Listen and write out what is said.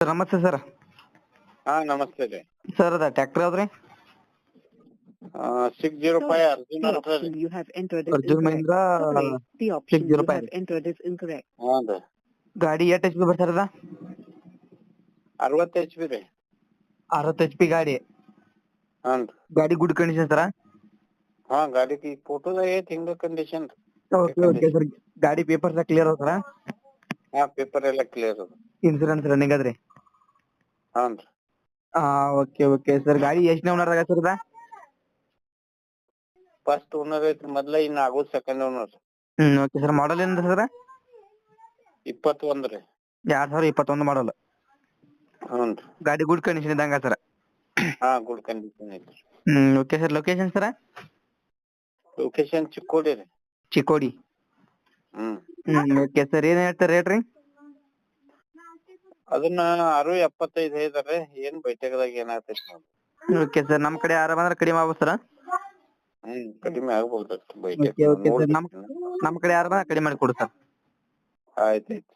Sir ನಮಸ್ತೆ sir. ಹಾ ನಮಸ್ತೆ ರೀ. ಸರ್ ಅದ ಟ್ರ್ಯಾಕ್ಟರ್ ಯಾವ್ದ್ರಿ? 605 ಅರ್ಜುನ್ The ಅಲ್ಟ್ರಾ ರೀ. option you have entered is Arjun incorrect. Mahindra Sorry, the option you 605 have entered is incorrect. ಹ್ಞೂ ರೀ. ಗಾಡಿ ಎಷ್ಟು ಎಚ್ ಪಿ ಬರ್ತಾರ ಅದ? 60 HP ರೀ. 60 ಎಚ್ ಪಿ ಗಾಡಿ. ಹ್ಞೂ ರೀ. ಗಾಡಿ ಗುಡ್ ಕಂಡೀಷನ್ ಸರ? ಹಾ ಗಾಡಿ ಫೋಟೋದಾಗ ಐತಿ ಹಿಂಗ ಕಂಡೀಷನ್. Okay okay sir. ಗಾಡಿ ಪೇಪರ್ಸ್ ಕ್ಲಿಯರ್ ಅದ ಸರ? ಹಾ ಪೇಪರ್ ಎಲ್ಲ ಕ್ಲಿಯರ್ ಅದ. ಇನ್ಸೂರೆನ್ಸ್ ರನ್ನಿಂಗ್ ಅದ್ರಿ? ಹ್ಞೂ ರೀ. Okay okay sir. ಗಾಡಿ ಎಷ್ಟನೇ ಓನರ್ ಆಗ ಸರ್ ಅದ? ಫಸ್ಟ್ ಓನರ್ ಐತ್ರಿ ಮೊದ್ಲ, ಇನ್ನು ಆಗೋದು second owner. Okay sir. Model ಏನಿದೆ ಸರ್? 21 ರೀ. 2021 ಮಾಡಲ್. ಹ್ಞೂ ರೀ. ಗಾಡಿ ಗುಡ್ ಕಂಡೀಷನ್ ಇದ್ದಂಗ ಸರ್? ಹಾ ಗುಡ್ ಕಂಡೀಷನ್ ಐತ್ರಿ. Okay sir. Location sir? Location Chikkodi ರೀ. ಚಿಕ್ಕೋಡಿ. Okay sir. ಏನ್ ಹೇಳ್ತಾರೆ ರೇಟ್ ರೀ? ಅದನ್ನ 675 ಹೇಳಿದಾರೆ. ಏನ್ ಬೈಟಕದಾಗ ಏನಾಗ್ತೈತಿ ನೋಡಿ. Okay sir. ನಮ್ ಕಡೆ ಯಾರ ಬಂದ್ರೆ ಕಡಿಮೆ ಆಗ್ಬೋದು ಸರ್? ಕಡಿಮೆ ಆಗ್ಬೋದು ಓಕೆ ಓಕೆ ಸರ್. ನಮ್ ಕಡೆ ಯಾರ ಬಂದ್ರೆ ಕಡಿಮೆ ಮಾಡಿ ಕೊಡು ಸರ್. ಆಯ್ತಾಯ್ತು.